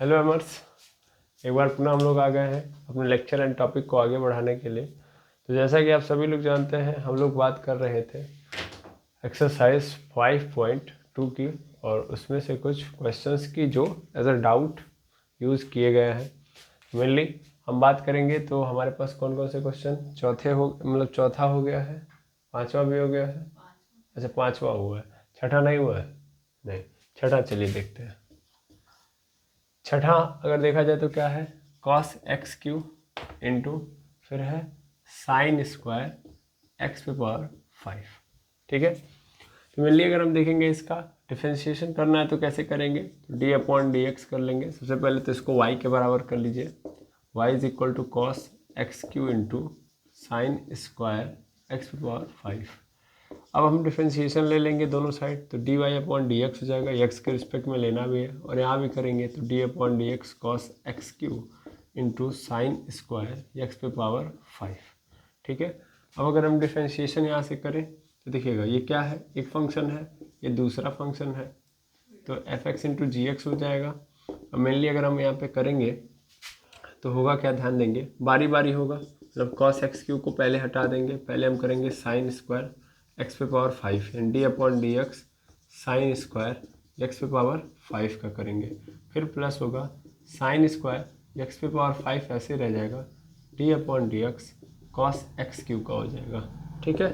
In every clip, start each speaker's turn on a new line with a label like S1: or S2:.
S1: Hello एमर्स, एक बार पुनः हम लोग आ गए हैं अपने लेक्चर एंड टॉपिक को आगे बढ़ाने के लिए। तो जैसा कि आप सभी लोग जानते हैं, हम लोग बात कर रहे थे एक्सरसाइज 5.2 की, और उसमें से कुछ क्वेश्चंस की जो एज अ डाउट यूज़ किए गए हैं। मेनली हम बात करेंगे तो हमारे पास कौन कौन से क्वेश्चन चौथा हो गया है, पांचवा भी हो गया है। अच्छा, पांचवा हुआ है, छठा नहीं हुआ है। नहीं, छठा चलिए देखते हैं। छठा अगर देखा जाए तो क्या है, कॉस एक्स क्यू इंटू फिर है साइन स्क्वायर एक्स पे पावर 5। ठीक है, तो मेनली अगर हम देखेंगे इसका डिफरेंशिएशन करना है तो कैसे करेंगे, तो डी अपॉन डी एक्स कर लेंगे। सबसे पहले तो इसको y के बराबर कर लीजिए, y is equal to cos X cube into sine square X पे पावर 5। अब हम डिफरेंशिएशन ले लेंगे दोनों साइड, तो D Y upon D X हो जाएगा, एक्स के रिस्पेक्ट में लेना भी है, और यहाँ भी करेंगे तो D upon D x cos X cube into sine square X पे पावर 5। ठीक है, अब अगर हम डिफरेंशिएशन यहाँ से करें तो देखिएगा ये क्या है, एक फंक्शन है, ये दूसरा फंक्शन है, तो एफ एक्स इंटू जी एक्स हो जाएगा। अब मेनली अगर हम यहाँ पे करेंगे तो होगा क्या, ध्यान देंगे, बारी बारी होगा। मतलब कॉस एक्स क्यू को पहले हटा देंगे, पहले हम करेंगे साइन स्क्वायर एक्स पे power 5 and D upon D x sign square X पे पावर 5 का करेंगे, फिर प्लस होगा साइन स्क्वायर एक्स पे पावर 5 ऐसे रह जाएगा, D upon D x cos X Q का हो जाएगा। ठीक है,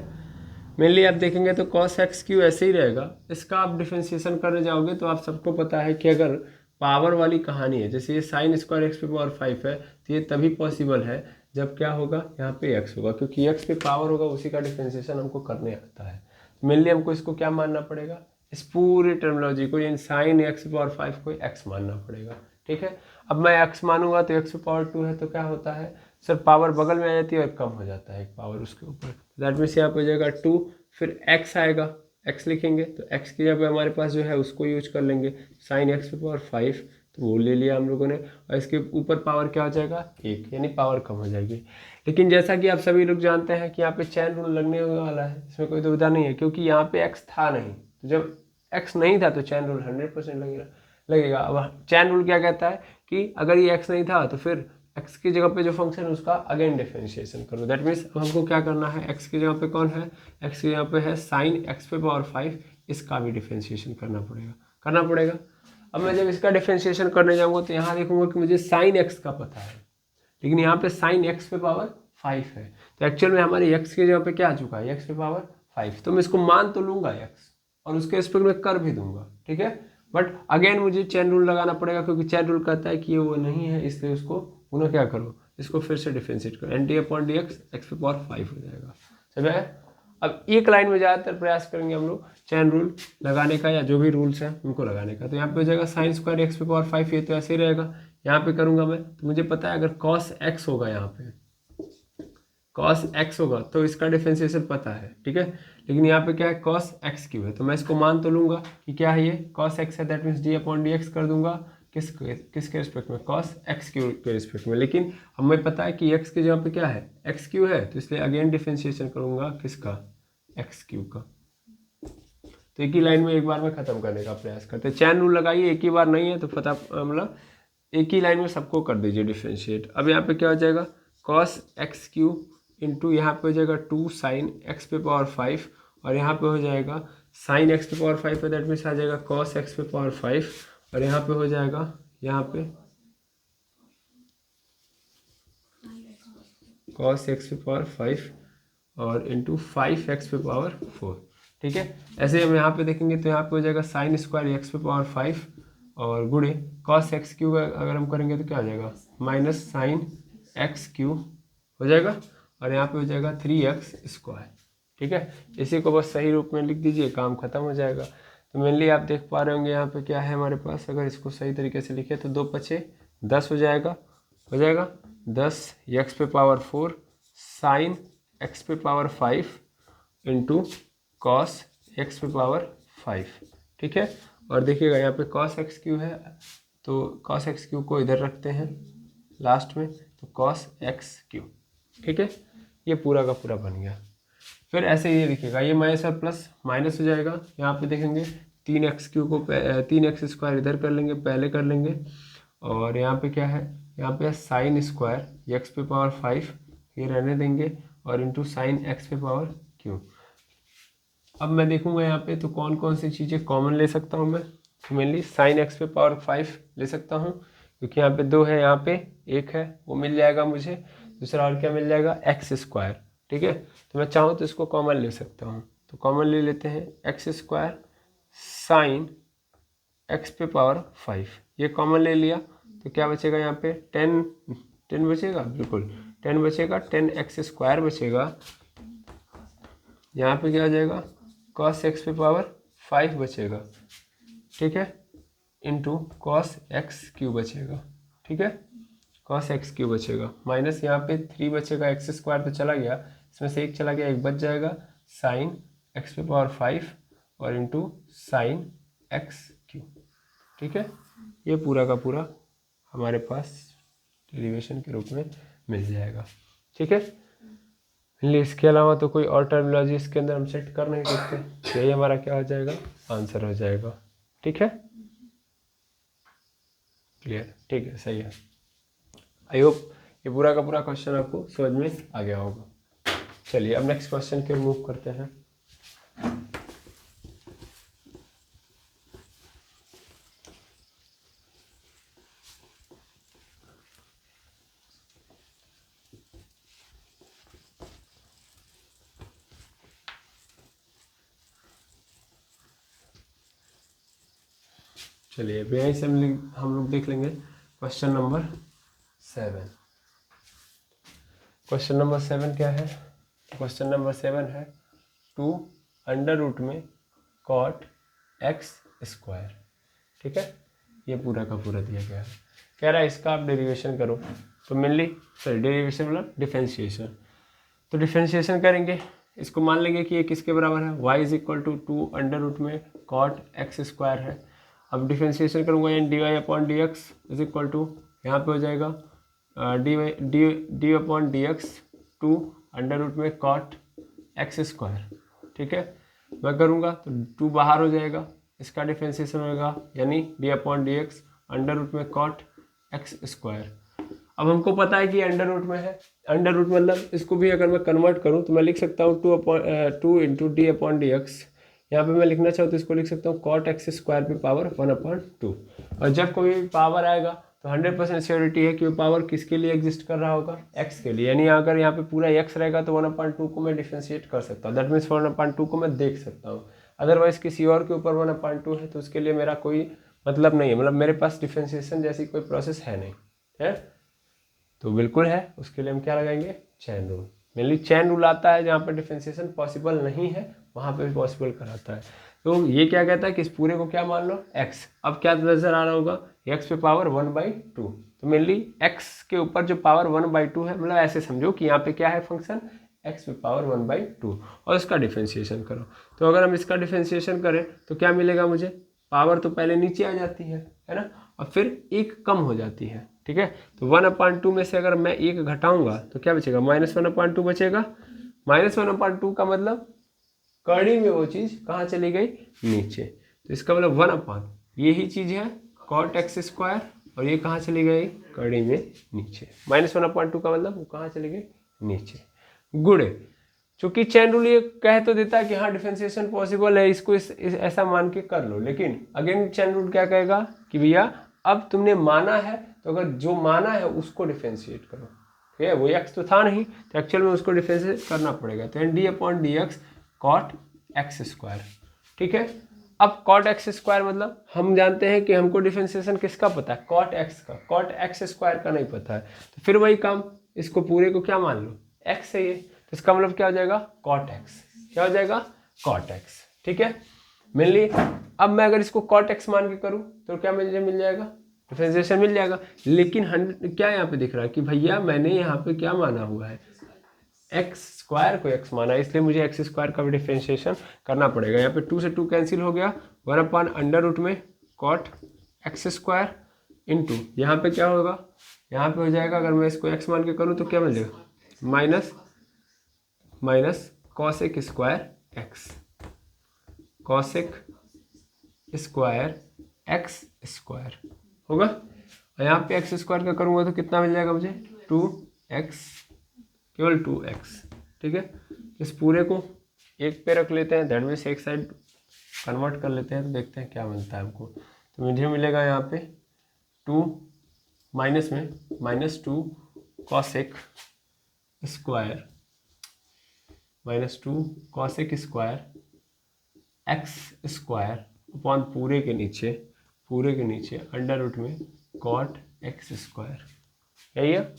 S1: मेनली आप देखेंगे तो कॉस एक्स क्यू ऐसे ही रहेगा। इसका आप डिफरेंशिएशन करने जाओगे तो आप सबको पता है कि अगर पावर वाली कहानी है, जैसे ये साइन स्क्वायर एक्स पे पावर 5 है, तो ये तभी पॉसिबल है जब क्या होगा, यहाँ पे एक्स होगा, क्योंकि एक्स पे पावर होगा, उसी का डिफरेंशिएशन हमको करने आता है। मेनली हमको इसको क्या मानना पड़ेगा, इस पूरी टर्मिनोलॉजी को, यानी साइन एक्स पावर 5 को एक्स मानना पड़ेगा। ठीक है, अब मैं एक्स मानूंगा तो एक्स पावर 2 है, तो क्या होता है सर, पावर बगल में आ जाती है और कम हो जाता है एक पावर उसके ऊपर। दैट मीन्स यहाँ पे हो जाएगा 2, फिर एक्स आएगा, एक्स लिखेंगे तो एक्स की जगह पे हमारे पास जो है उसको यूज कर लेंगे, साइन एक्स पे पावर 5, तो वो ले लिया हम लोगों ने, और इसके ऊपर पावर क्या हो जाएगा, 1, यानी पावर कम हो जाएगी। लेकिन जैसा कि आप सभी लोग जानते हैं कि यहाँ पे चैन रूल लगने वाला है, इसमें कोई दुविधा नहीं है, क्योंकि यहाँ पे एक्स था नहीं, तो जब एक्स नहीं था तो चैन रूल 100% लगेगा। अब चैन रूल क्या कहता है कि अगर ये एक्स नहीं था तो फिर एक्स की जगह पे जो फंक्शन है उसका अगेन डिफरेंशिएशन करो। दैट मीन्स अब हमको क्या करना है, एक्स की जगह पे कौन है, एक्स की जगह पे है साइन एक्स पे पावर 5, इसका भी डिफरेंशिएशन करना पड़ेगा। अब मैं जब इसका डिफरेंशिएशन करने जाऊंगा तो यहाँ देखूंगा कि मुझे साइन एक्स का पता है, लेकिन यहाँ पे साइन एक्स पे पावर 5 है, तो एक्चुअल में हमारे एक्स की जगह पे क्या आ चुका है, एक्स पे पावर 5। तो मैं इसको मान तो लूंगा एक्स, और उसके रिस्पेक्ट में कर भी दूंगा। ठीक है, बट अगेन मुझे चैन रूल लगाना पड़ेगा, क्योंकि चैन रूल कहता है कि ये वो नहीं है, इसलिए उसको पुनः क्या करो, इसको फिर से डिफरेंशिएट करो, and D upon D X X पे पावर 5 हो जाएगा। समझ है। अब एक लाइन में ज़्यादातर प्रयास करेंगे हम लोग चैन रूल लगाने का, या जो भी रूल्स हैं उनको लगाने का। तो यहाँ पे हो जाएगा साइन स्क्वायर एक्स पे पावर 5, ये तो ऐसे ही रहेगा। यहाँ पे करूँगा मैं तो मुझे पता है अगर कॉस एक्स होगा, यहाँ पे कॉस एक्स होगा तो इसका डिफरेंशिएशन पता है। ठीक है, लेकिन यहाँ पे क्या है, कॉस एक्स क्यू है, तो मैं इसको मान तो लूंगा कि क्या है, ये कॉस एक्स है, that means D upon D x कर दूंगा, किसके रिस्पेक्ट में, कॉस एक्स क्यू के रिस्पेक्ट में। लेकिन हमें पता है कि एक्स की जगह पे क्या है, एक्स क्यू है, तो इसलिए अगेन डिफरेंशिएशन करूंगा किसका, एक्स क्यू का। तो एक ही लाइन में एक बार में खत्म करने का प्रयास करते हैं। चैन रूल लगाइए, एक ही बार नहीं है तो पता, मतलब एक ही लाइन में सबको कर दीजिए डिफरेंशिएट। अब यहाँ पे क्या हो जाएगा, कॉस एक्स क्यू इंटू यहाँ पे हो जाएगा 2 साइन एक्स पे पावर 5, और यहाँ पे हो जाएगा साइन एक्स पे पावर 5 है, दैट मीन्स आ जाएगा कॉस एक्स पे पावर 5, और यहाँ पे हो जाएगा, यहाँ पे कॉस एक्स पे पावर 5 और इंटू 5 एक्स पे पावर 4। ठीक है, ऐसे हम यहाँ पे देखेंगे तो यहाँ पे हो जाएगा साइन स्क्वायर एक्स पे पावर 5 और गुणे कॉस एक्स क्यू अगर हम करेंगे तो क्या हो जाएगा, माइनस साइन एक्स क्यू हो जाएगा, और यहाँ पे हो जाएगा 3x स्क्वायर। ठीक है, इसी को बस सही रूप में लिख दीजिए, काम खत्म हो जाएगा। तो मेनली आप देख पा रहे होंगे यहाँ पे क्या है हमारे पास, अगर इसको सही तरीके से लिखे तो 2 पचे 10 हो जाएगा 10 एक्स पे पावर 4 साइन एक्स पे पावर 5 इंटू कॉस एक्स पे पावर 5। ठीक है, और देखिएगा यहाँ पे कॉस एक्स क्यू है, तो कॉस एक्स क्यू को इधर रखते हैं लास्ट में, तो कॉस एक्स क्यू। ठीक है, ये पूरा का पूरा बन गया। फिर ऐसे ये लिखिएगा, ये माइनस और प्लस माइनस हो जाएगा। यहाँ पे देखेंगे 3x क्यू को 3x स्क्वायर इधर कर लेंगे, पहले कर लेंगे, और यहाँ पे क्या है, यहाँ पे साइन स्क्वायर एक्स पे पावर 5 ये रहने देंगे और इंटू साइन एक्स पे पावर क्यू। अब मैं देखूंगा यहाँ पे तो कौन कौन सी चीज़ें कॉमन ले सकता हूँ मैं। तो मेनली साइन एक्स पे पावर 5 ले सकता हूँ क्योंकि यहाँ पे 2 है, यहाँ पे 1 है, वो मिल जाएगा मुझे। दूसरा और क्या मिल जाएगा, एक्स स्क्वायर। ठीक है, तो मैं चाहूँ तो इसको कॉमन ले सकता हूँ, तो कॉमन ले लेते हैं एक्स स्क्वायर साइन एक्स पे पावर 5, ये कॉमन ले लिया तो क्या बचेगा यहाँ पे 10 बचेगा, बिल्कुल 10 बचेगा, 10x स्क्वायर बचेगा। यहाँ पे क्या आ जाएगा, cos x पे पावर 5 बचेगा, ठीक है, इंटू cos x क्यू बचेगा। ठीक है, cos x क्यू बचेगा, माइनस यहाँ पे 3 बचेगा, एक्स स्क्वायर तो चला गया, इसमें से 1 चला गया, 1 बच जाएगा, साइन x पे पावर 5 और इंटू साइन x क्यू। ठीक है, ये पूरा का पूरा हमारे पास डेरिवेशन के रूप में मिल जाएगा। ठीक है, इसके अलावा तो कोई और टर्मिनोलॉजी इसके अंदर हम सेट कर नहीं सकते, तो यही हमारा क्या हो जाएगा, आंसर हो जाएगा। ठीक है, क्लियर, ठीक है, सही है। आई होप ये पूरा का पूरा क्वेश्चन आपको समझ में आ गया होगा। चलिए अब नेक्स्ट क्वेश्चन के मूव करते हैं। चलिए अब यहीं से हम लोग देख लेंगे क्वेश्चन नंबर 7। क्वेश्चन नंबर 7 क्या है, क्वेश्चन नंबर 7 है 2 अंडर रूट में कॉट एक्स स्क्वायर। ठीक है, ये पूरा का पूरा दिया गया है, कह रहा है इसका आप डेरिवेशन करो। तो मेनली डेरिवेशन मतलब डिफरेंशिएशन, तो डिफरेंशिएशन करेंगे, इसको मान लेंगे कि ये किसके बराबर है, y is equal to 2 under root में कॉट एक्स स्क्वायर है। अब डिफरेंशिएशन करूँगा and D Y upon D X is equal to, यहाँ पे हो जाएगा D upon D X 2 under root में कॉट एक्स स्क्वायर। ठीक है, मैं करूँगा तो 2 बाहर हो जाएगा, इसका डिफरेंशिएशन होगा यानी D upon D X under root में कॉट एक्स स्क्वायर। अब हमको पता है कि अंडर रूट में है, अंडर रूट मतलब इसको भी अगर मैं कन्वर्ट करूँ तो मैं लिख सकता हूँ 2 into D upon D x. यहाँ पे मैं लिखना चाहूँ तो इसको लिख सकता हूँ कॉट एक्स स्क्वायर पे पावर 1/2। और जब कोई भी पावर आएगा तो 100% श्योरिटी है कि वो पावर किसके लिए एग्जिस्ट कर रहा होगा, एक्स के लिए। यानी अगर यहाँ पे पूरा एक्स रहेगा तो 1/2 को मैं डिफ्रेंशिएट कर सकता हूँ, दैट मीन्स 1/2 को मैं देख सकता हूँ। अदरवाइज किसी और के ऊपर 1/2 है तो उसके लिए मेरा कोई मतलब नहीं है, मतलब मेरे पास डिफ्रेंशिएशन जैसी कोई प्रोसेस है नहीं है, तो बिल्कुल है, उसके लिए हम क्या लगाएंगे, chain rule. Mainly chain rule आता है जहाँ पर डिफरेंशिएशन पॉसिबल नहीं है वहाँ पे भी पॉसिबल कराता है। तो ये क्या कहता है कि इस पूरे को क्या मान लो x, अब क्या नजर आ रहा होगा, x पे पावर 1/2, तो मेनली x के ऊपर जो पावर 1/2 है, मतलब ऐसे समझो कि यहाँ पे क्या है फंक्शन x पे पावर 1/2 और इसका डिफरेंशिएशन करो। तो अगर हम इसका डिफरेंशिएशन करें तो क्या मिलेगा मुझे, पावर तो पहले नीचे आ जाती है ना, और फिर 1 कम हो जाती है। ठीक है, तो 1/2 में से अगर मैं 1 घटाऊंगा तो क्या बचेगा, -1/2 बचेगा। -1/2 का मतलब कड़ी में वो चीज़ कहाँ चली गई, नीचे, तो इसका मतलब 1/, यही चीज़ है कॉट एक्स स्क्वायर, और ये कहाँ चली गई, कड़ी में नीचे। -1/2 का मतलब वो कहाँ चली गई, नीचे। गुड, चूंकि चैन रूल ये कह तो देता है कि हाँ डिफरेंशिएशन पॉसिबल है, इसको ऐसा मान के कर लो, लेकिन अगेन चैन रूल क्या कहेगा कि भैया अब तुमने माना है तो अगर जो माना है उसको डिफरेंशिएट करो। ठीक है, वो एक्स तो था नहीं तो एक्चुअल में उसको डिफरेंशिएट करना पड़ेगा, तो D upon D X cot X square. ठीक है, अब कॉट एक्स स्क्वायर मतलब हम जानते हैं कि हमको डिफरेंशिएशन किसका पता है, कॉट एक्स का, कॉट एक्स स्क्वायर का नहीं पता है, तो फिर वही काम, इसको पूरे को क्या मान लो, एक्स है ये, तो इसका मतलब क्या हो जाएगा, कॉट एक्स, क्या हो जाएगा, कॉट एक्स। ठीक है, मेनली अब मैं अगर इसको कॉट एक्स मान के करूं तो क्या मुझे मिल जाएगा, डिफरेंशिएशन मिल जाएगा। लेकिन क्या यहाँ पे दिख रहा है कि भैया मैंने यहाँ पे क्या माना हुआ है, एक्स स्क्वायर को एक्स माना, इसलिए मुझे एक्स स्क्वायर का भी डिफरेंशिएशन करना पड़ेगा। यहाँ पे 2 से 2 कैंसिल हो गया, 1/√में कॉट एक्स स्क्वायर इंटू यहाँ पे क्या होगा, यहाँ पे हो जाएगा, अगर मैं इसको एक्स मान के करूँ तो क्या मिल जाएगा, minus cosec square x, cosec square X square होगा। और यहाँ पे एक्स स्क्वायर का करूँगा तो कितना मिल जाएगा मुझे 2x, केवल 2x। ठीक है, इस पूरे को एक पे रख लेते हैं, दैट मीन्स एक साइड कन्वर्ट कर लेते हैं तो देखते हैं क्या मिलता है हमको। तो मुझे मिलेगा यहाँ पे 2 माइनस में -2 cosec square -2 cosec square X square upon पूरे के नीचे अंडर रूट में कॉट एक्स स्क्वायर। यही है,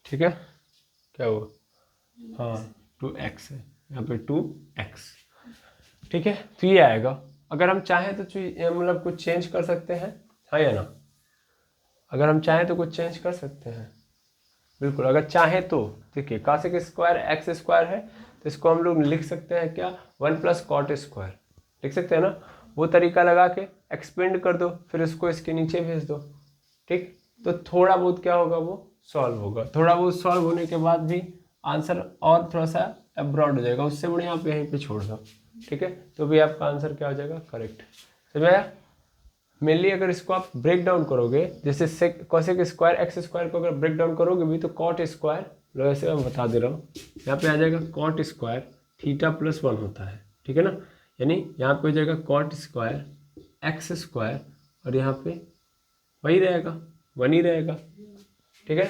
S1: ठीक है, क्या हुआ, हाँ 2x है यहाँ पे 2x। ठीक है, तो ये आएगा। अगर हम चाहें तो मतलब कुछ चेंज कर सकते हैं, हाँ या ना, अगर हम चाहें तो कुछ चेंज कर सकते हैं, बिल्कुल अगर चाहें तो। देखिए कॉसेक स्क्वायर एक्स स्क्वायर है तो इसको हम लोग लिख सकते हैं क्या 1 + कॉट स्क्वायर लिख सकते हैं ना। वो तरीका लगा के एक्सपेंड कर दो, फिर उसको इसके नीचे भेज दो। ठीक, तो थोड़ा बहुत क्या होगा, वो सॉल्व होगा। थोड़ा बहुत सॉल्व होने के बाद भी आंसर और थोड़ा सा अब्रॉड हो जाएगा, उससे बढ़िया आप यहीं पे छोड़ दो। ठीक है, तो भी आपका आंसर क्या हो जाएगा, करेक्ट। समझ आया। मेनली अगर इसको आप ब्रेक डाउन करोगे, जैसे कॉसेक स्क्वायर एक्स स्क्वायर को अगर ब्रेक डाउन करोगे भी तो कॉट स्क्वायर, लो ऐसे मैं बता दे रहा हूँ, यहाँ पे आ जाएगा कॉट स्क्वायर θ+1 होता है। ठीक है ना, यानी यहाँ पे हो जाएगा कॉट स्क्वायर एक्स स्क्वायर और यहाँ पे वही रहेगा, 1 ही रहेगा। ठीक है,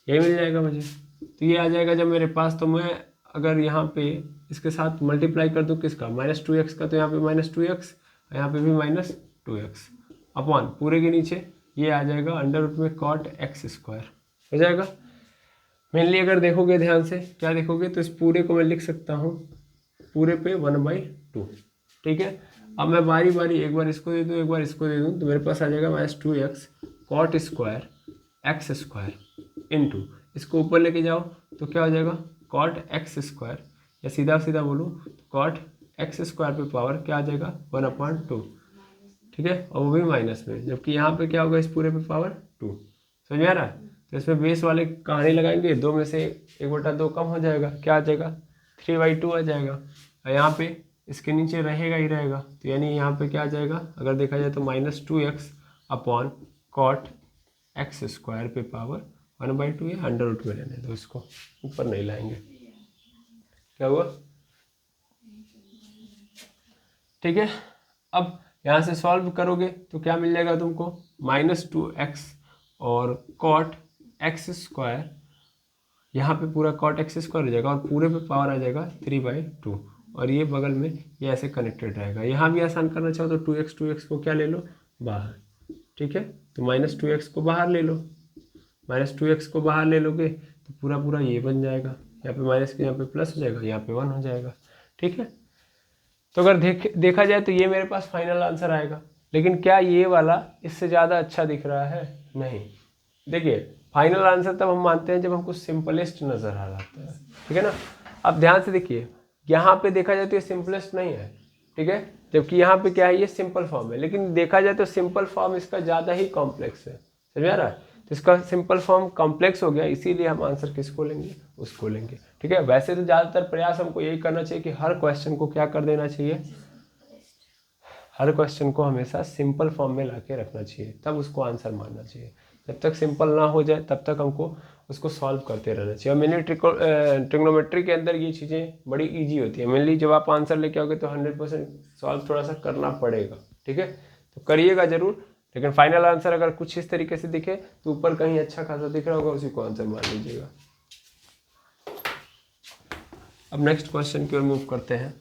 S1: यही मिल जाएगा मुझे। तो ये आ जाएगा जब मेरे पास, तो मैं अगर यहाँ पे इसके साथ मल्टीप्लाई कर दूँ किसका, -2x का, तो यहाँ पे -2x, यहाँ पे भी -2x अपॉन पूरे के नीचे ये आ जाएगा अंडर रूट में कॉट एक्स स्क्वायर हो जाएगा। मेनली अगर देखोगे ध्यान से, क्या देखोगे, तो इस पूरे को मैं लिख सकता हूँ पूरे पे 1/2। ठीक है, अब मैं बारी बारी एक बार इसको दे दूँ, एक बार इसको दे दूँ, तो मेरे पास आ जाएगा -2x cot square X square into, इसको ऊपर लेके जाओ तो क्या हो जाएगा कॉट एक्स स्क्वायर, या सीधा सीधा बोलूँ तो कॉट एक्स स्क्वायर पे पावर क्या आ जाएगा 1/2। ठीक है, और वो भी माइनस में, जबकि यहाँ पे क्या होगा इस पूरे पे पावर 2। समझ में आ रहा है। तो इसमें बेस वाले कहानी लगाएंगे, 2 में से 1/2 कम हो जाएगा, क्या आ जाएगा 3/2 आ जाएगा, और यहाँ पे इसके नीचे रहेगा ही रहेगा, तो यानी यहाँ पे क्या आ जाएगा, अगर देखा जाए तो -2x upon cot X square पे पावर 1/2 है, अंडर रूट में रहने दो, इसको ऊपर नहीं लाएंगे। क्या हुआ, ठीक है। अब यहाँ से सॉल्व करोगे तो क्या मिल जाएगा तुमको, -2x और कॉट एक्स स्क्वायर, यहाँ पे पूरा कॉट एक्स स्क्वायर हो जाएगा और पूरे पे पावर आ जाएगा 3/2, और ये बगल में ये ऐसे कनेक्टेड रहेगा। यहाँ भी आसान करना चाहो तो 2x को क्या ले लो बाहर। ठीक है, तो -2x को बाहर ले लो, -2x को बाहर ले लोगे तो पूरा पूरा ये बन जाएगा, यहाँ पे माइनस के यहाँ पे प्लस हो जाएगा, यहाँ पे 1 हो जाएगा। ठीक है, तो अगर देखा जाए तो ये मेरे पास फाइनल आंसर आएगा, लेकिन क्या ये वाला इससे ज़्यादा अच्छा दिख रहा है, नहीं। देखिए फाइनल आंसर तब हम मानते हैं जब हमको सिंपलेस्ट नज़र आ जाता है। ठीक है ना, अब ध्यान से देखिए, यहाँ पे देखा जाए तो ये सिंपलेस्ट नहीं है, ठीक है, जबकि यहाँ पे क्या है, ये सिंपल फॉर्म है, लेकिन देखा जाए तो सिंपल फॉर्म इसका ज़्यादा ही कॉम्प्लेक्स है। समझ आ रहा है, तो इसका सिंपल फॉर्म कॉम्प्लेक्स हो गया, इसीलिए हम आंसर किसको लेंगे, उसको लेंगे। ठीक है, वैसे तो ज़्यादातर प्रयास हमको यही करना चाहिए कि हर क्वेश्चन को क्या कर देना चाहिए, हर क्वेश्चन को हमेशा सिंपल फॉर्म में ला के रखना चाहिए, तब उसको आंसर मानना चाहिए। जब तक सिंपल ना हो जाए तब तक हमको उसको सॉल्व करते रहना चाहिए। और मेनली ट्रिग्नोमेट्री के अंदर ये चीज़ें बड़ी इजी होती है। मेनली जब आप आंसर लेके आओगे तो 100% सॉल्व थोड़ा सा करना पड़ेगा। ठीक है, तो करिएगा ज़रूर, लेकिन फाइनल आंसर अगर कुछ इस तरीके से दिखे तो ऊपर कहीं अच्छा खासा दिख रहा होगा, उसी को आंसर मान लीजिएगा। अब नेक्स्ट क्वेश्चन की ओर मूव करते हैं।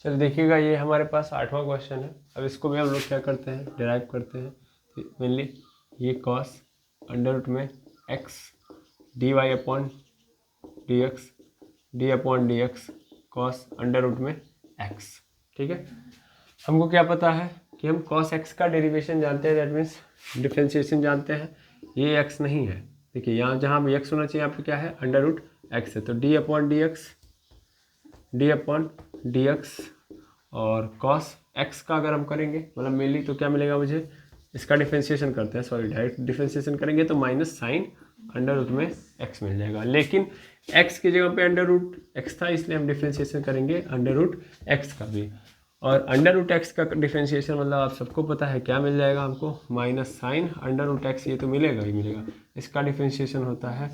S1: चलिए देखिएगा, ये हमारे पास 8वां क्वेश्चन है। अब इसको भी हम लोग क्या करते हैं, डिराइव करते हैं। मेनली ये कॉस अंडर रूट में X dy upon dx d upon dx cos under root में x। ठीक है, हमको क्या पता है कि हम कॉस x का डेरिवेशन जानते हैं, दैट मीन्स डिफ्रेंशिएशन जानते हैं। ये x नहीं है, देखिए यहाँ जहाँ भी x होना चाहिए यहाँ पे क्या है, अंडर रूट x है, तो d अपॉन dx और कॉस एक्स का अगर हम करेंगे मतलब मेनली तो क्या मिलेगा मुझे, इसका डिफ्रेंशिएशन करते हैं, सॉरी डायरेक्ट डिफ्रेंशिएशन करेंगे तो माइनस साइन अंडर रूट में एक्स मिल जाएगा। लेकिन एक्स की जगह पे अंडर रूट एक्स था, इसलिए हम डिफ्रेंशिएशन करेंगे अंडर रूट एक्स का भी। और अंडर रूट एक्स का डिफ्रेंशिएशन मतलब आप सबको पता है क्या मिल जाएगा हमको, minus sine under root X, ये तो मिलेगा ही मिलेगा। इसका डिफ्रेंशिएशन होता है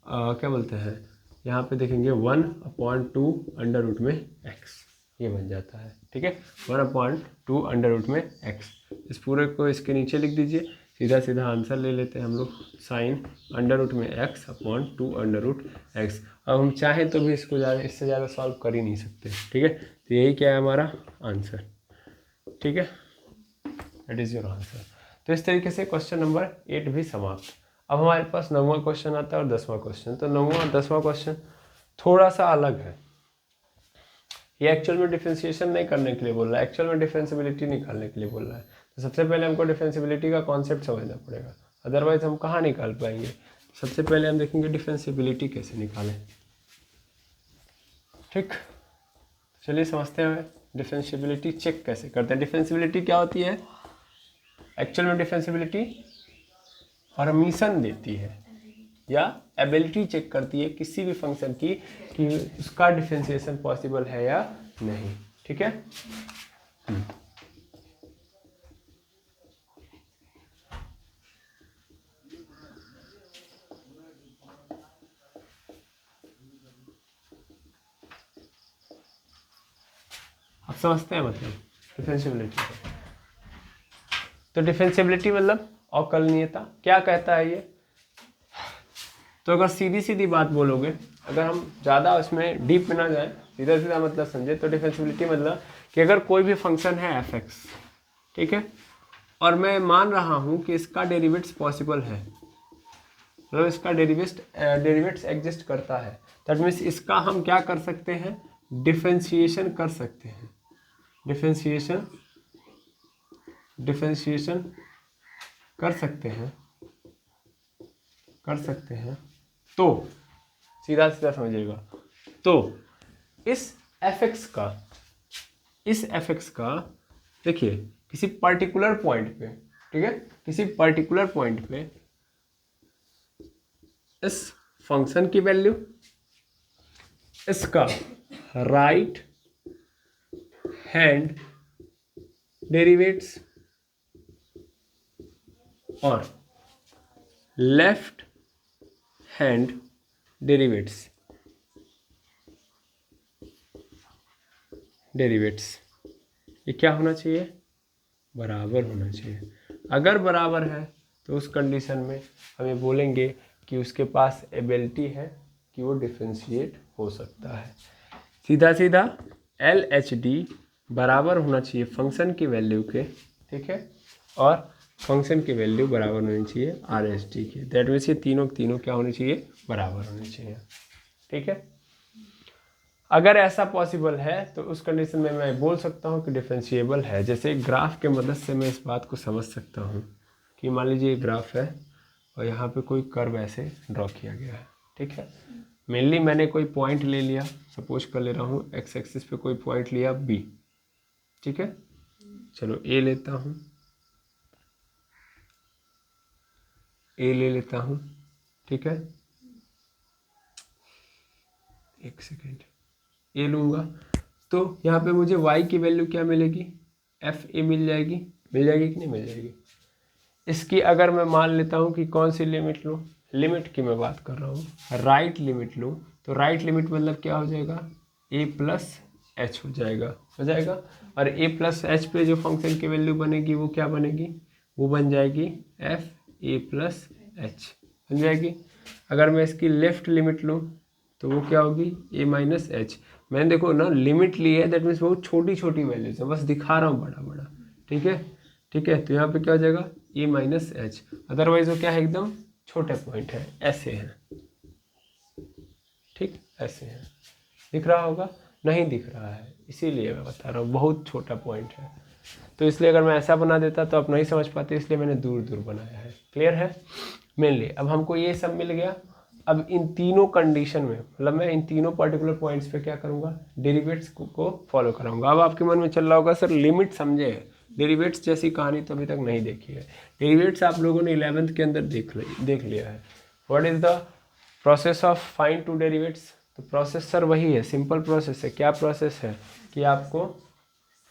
S1: क्या बोलते हैं, यहाँ पे देखेंगे 1/2 अंडर रूट में एक्स, ये बन जाता है। ठीक है, 1/2 अंडर रूट में एक्स। इस पूरे को इसके नीचे लिख दीजिए, सीधा सीधा आंसर ले लेते हैं हम लोग, साइन अंडर रूट में x/2 अंडर रूट एक्स। अब हम चाहें तो भी इसको इससे ज़्यादा सॉल्व कर ही नहीं सकते। ठीक है, तो यही क्या है हमारा आंसर। ठीक है, दैट इज़ योर आंसर। तो इस तरीके से क्वेश्चन नंबर 8 भी समाप्त। अब हमारे पास 9वां क्वेश्चन आता है और 10वां क्वेश्चन। तो 9वां और 10वां क्वेश्चन थोड़ा सा अलग है। ये एक्चुअल में डिफरेंशिएशन नहीं करने के लिए बोल रहा है, एक्चुअल में डिफरेंशिबिलिटी निकालने के लिए बोल रहा है। तो सबसे पहले हमको डिफरेंशिबिलिटी का कॉन्सेप्ट समझना पड़ेगा, अदरवाइज हम कहाँ निकाल पाएंगे। सबसे पहले हम देखेंगे डिफरेंशिबिलिटी कैसे निकालें। ठीक, चलिए समझते हैं डिफरेंशिबिलिटी चेक कैसे करते हैं। डिफरेंशिबिलिटी क्या होती है, एक्चुअल में डिफरेंशिबिलिटी परमिशन देती है या एबिलिटी चेक करती है किसी भी फंक्शन की कि उसका डिफरेंशिएशन पॉसिबल है या नहीं। ठीक है, आप समझते हैं मतलब डिफरेंशिबिलिटी को। तो डिफरेंशिबिलिटी मतलब अवकलनीयता क्या कहता है ये। तो अगर सीधी सीधी बात बोलोगे, अगर हम ज़्यादा उसमें डीप में ना जाए, सीधा सीधा मतलब समझे, तो डिफरेंशिबिलिटी मतलब कि अगर कोई भी फंक्शन है एफ एक्स, ठीक है, और मैं मान रहा हूँ कि इसका डेरिवेट्स पॉसिबल है, मतलब इसका डेरिवेट्स एग्जिस्ट करता है, दैट मीन्स इसका हम क्या कर सकते हैं, डिफरेंशिएशन कर सकते हैं। डिफरेंशिएशन कर सकते हैं। तो सीधा सीधा समझिएगा, तो इस एफ एक्स का देखिए किसी पर्टिकुलर पॉइंट पे, ठीक है, किसी पर्टिकुलर पॉइंट पे इस फंक्शन की वैल्यू, इसका राइट हैंड डेरिवेट्स और लेफ्ट हैंड डेरिवेट्स ये क्या होना चाहिए, बराबर होना चाहिए। अगर बराबर है तो उस कंडीशन में हम ये बोलेंगे कि उसके पास एबिलिटी है कि वो डिफरेंशिएट हो सकता है। सीधा सीधा LHD बराबर होना चाहिए फंक्शन की वैल्यू के, ठीक है, और फंक्शन की वैल्यू बराबर होनी चाहिए RHD के। दैट मीन्स ये तीनों क्या होनी चाहिए, बराबर होनी चाहिए। ठीक है, अगर ऐसा पॉसिबल है तो उस कंडीशन में मैं बोल सकता हूँ कि डिफरेंशिएबल है। जैसे ग्राफ के मदद से मैं इस बात को समझ सकता हूँ कि मान लीजिए ग्राफ है और यहाँ पे कोई कर्व ऐसे ड्रॉ किया गया है, ठीक है, मेनली मैंने कोई पॉइंट ले लिया, सपोज कर ले रहा हूँ एक्स एक्सिस पे कोई पॉइंट लिया B, ठीक है, चलो A लेता हूँ, A ले लेता हूँ, ठीक है, एक सेकेंड, A लूँगा तो यहाँ पे मुझे y की वैल्यू क्या मिलेगी, FA मिल जाएगी कि नहीं मिल जाएगी। इसकी अगर मैं मान लेता हूँ कि कौन सी लिमिट लूँ, लिमिट की मैं बात कर रहा हूँ, राइट लिमिट लूँ, तो राइट लिमिट मतलब क्या हो जाएगा, A+H हो जाएगा। और A+H पे जो फंक्शन की वैल्यू बनेगी वो क्या बनेगी, वो बन जाएगी FA+H बन जाएगी। अगर मैं इसकी लेफ्ट लिमिट लूँ तो वो क्या होगी, A-H। मैंने देखो ना लिमिट ली है, दैट मीन्स बहुत छोटी छोटी वैल्यूज है, बस दिखा रहा हूँ बड़ा बड़ा, ठीक है, तो यहाँ पे क्या हो जाएगा A-H, अदरवाइज वो क्या है, एकदम छोटे पॉइंट है, ऐसे हैं, ठीक, ऐसे हैं, दिख रहा होगा, नहीं दिख रहा है इसीलिए मैं बता रहा हूँ, बहुत छोटा पॉइंट है। तो इसलिए अगर मैं ऐसा बना देता तो आप नहीं समझ पाते, इसलिए मैंने दूर दूर बनाया है। क्लियर है मेनली। अब हमको ये सब मिल गया, अब इन तीनों कंडीशन में मतलब मैं इन तीनों पर्टिकुलर पॉइंट्स पे क्या करूँगा, डेरिवेट्स को फॉलो कराऊंगा। अब आपके मन में चल रहा होगा सर लिमिट समझे हैं, डेरिवेट्स जैसी कहानी तो अभी तक नहीं देखी है। डेरिवेट्स आप लोगों ने 11th के अंदर देख लिया है। What is the process of find to derivates? तो प्रोसेस सर वही है, सिंपल प्रोसेस है। क्या प्रोसेस है कि आपको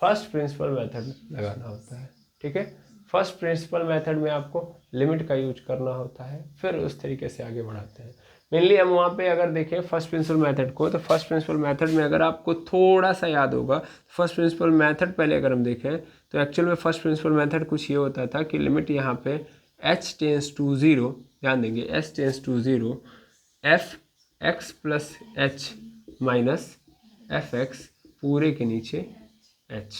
S1: फर्स्ट प्रिंसिपल मेथड लगाना होता है, ठीक है। फर्स्ट प्रिंसिपल मेथड में आपको लिमिट का यूज करना होता है, फिर उस तरीके से आगे बढ़ाते हैं। मेनली हम वहाँ पे अगर देखें फर्स्ट प्रिंसिपल मेथड को, तो फर्स्ट प्रिंसिपल मेथड में अगर आपको थोड़ा सा याद होगा, फर्स्ट प्रिंसिपल मेथड पहले अगर हम देखें तो एक्चुअल में फर्स्ट प्रिंसिपल मेथड कुछ ये होता था कि लिमिट यहाँ पे h टेंस टू 0, ध्यान देंगे h tends to 0 F X plus H minus F X पूरे के नीचे h,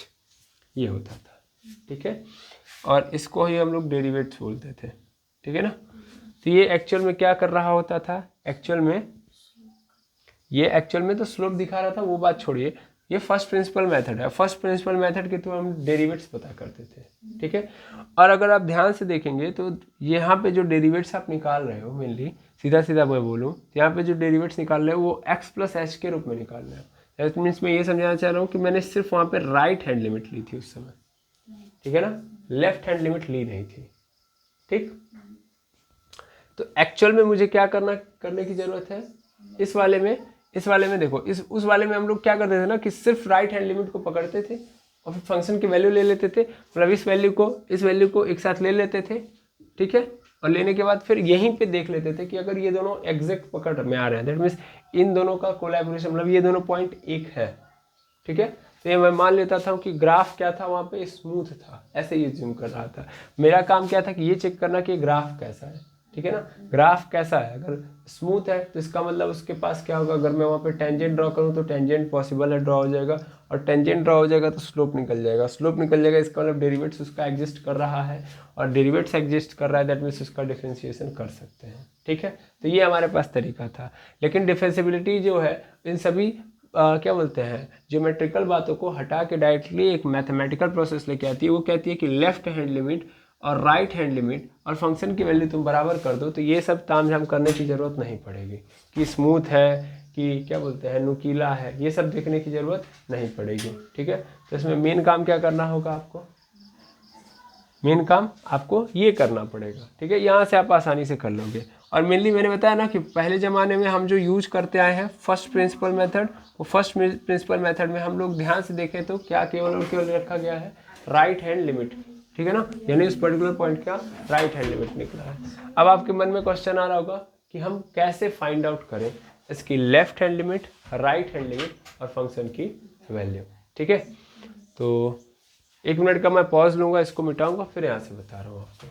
S1: ये होता था, ठीक है। और इसको ही हम लोग डेरिवेट्स बोलते थे, ठीक है ना। तो ये एक्चुअल में क्या कर रहा होता था, एक्चुअल में तो स्लोप दिखा रहा था, वो बात छोड़िए। ये फर्स्ट प्रिंसिपल मेथड है, फर्स्ट प्रिंसिपल मेथड के थ्रू हम डेरिवेट्स पता करते थे, ठीक है। और अगर आप ध्यान से देखेंगे तो यहाँ पे जो डेरिवेट्स आप निकाल रहे हो, मेनली सीधा सीधा मैं बोलूँ, यहाँ पे जो डेरिवेट्स निकाल रहे हो वो x प्लस एच के रूप में निकाल रहे हो। दैट मीन्स मैं ये समझाना चाह रहा हूँ कि मैंने सिर्फ वहाँ पे राइट हैंड लिमिट ली थी उस समय, ठीक है ना, लेफ्ट हैंड लिमिट ली नहीं थी, ठीक। तो एक्चुअल में मुझे क्या करने की जरूरत है, इस वाले में देखो, उस वाले में हम लोग क्या करते थे ना कि सिर्फ राइट हैंड लिमिट को पकड़ते थे और फिर फंक्शन की वैल्यू ले लेते थे, मतलब इस वैल्यू को एक साथ ले लेते थे, ठीक है। और लेने के बाद फिर यहीं पे देख लेते थे कि अगर ये दोनों एग्जैक्ट पकड़ में आ रहे हैं, दैट मीन्स इन दोनों का कोलैबोरेशन, मतलब ये दोनों पॉइंट एक है, ठीक है। तो ये मैं मान लेता था कि ग्राफ क्या था वहाँ पे, स्मूथ था, ऐसे ही ज्यूम कर रहा था। मेरा काम क्या था कि ये चेक करना कि ग्राफ कैसा है, ठीक है ना। ग्राफ कैसा है, अगर स्मूथ है तो इसका मतलब उसके पास क्या होगा, अगर मैं वहाँ पे टेंजेंट ड्रॉ करूँ तो टेंजेंट पॉसिबल है, ड्रॉ हो जाएगा, और टेंजेंट ड्रॉ हो जाएगा तो स्लोप निकल जाएगा, इसका मतलब डेरिवेट्स उसका एग्जिस्ट कर रहा है, और डेरिवेट्स एग्जिस्ट कर रहा है, दैट मीन्स उसका डिफरेंशिएशन कर सकते हैं, ठीक है। तो ये हमारे पास तरीका था। लेकिन डिफरेंशिएबिलिटी जो है इन सभी क्या बोलते हैं ज्योमेट्रिकल बातों को हटा के डायरेक्टली एक मैथमेटिकल प्रोसेस लेके आती है। वो कहती है कि लेफ्ट हैंड लिमिट और राइट हैंड लिमिट और फंक्शन की वैल्यू तुम बराबर कर दो, तो ये सब तामझाम करने की ज़रूरत नहीं पड़ेगी कि स्मूथ है कि क्या बोलते हैं नुकीला है, ये सब देखने की ज़रूरत नहीं पड़ेगी, ठीक है। तो इसमें मेन काम क्या करना होगा आपको, मेन काम आपको ये करना पड़ेगा, ठीक है। यहाँ से आप आसानी से कर लोगे। और मेनली मैंने बताया ना कि पहले ज़माने में हम जो यूज करते आए हैं फर्स्ट प्रिंसिपल मेथड, वो फर्स्ट प्रिंसिपल मेथड में हम लोग ध्यान से देखें तो क्या केवल और केवल रखा गया है राइट हैंड लिमिट, ठीक है ना, यानी उस पर्टिकुलर पॉइंट का राइट हैंड लिमिट निकला है। अब आपके मन में क्वेश्चन आ रहा होगा कि हम कैसे फाइंड आउट करें इसकी left hand limit, right hand limit और फंक्शन की वैल्यू, ठीक है। तो 1 मिनट का मैं पॉज लूँगा, इसको मिटाऊंगा, फिर यहाँ से बता रहा हूँ आपको।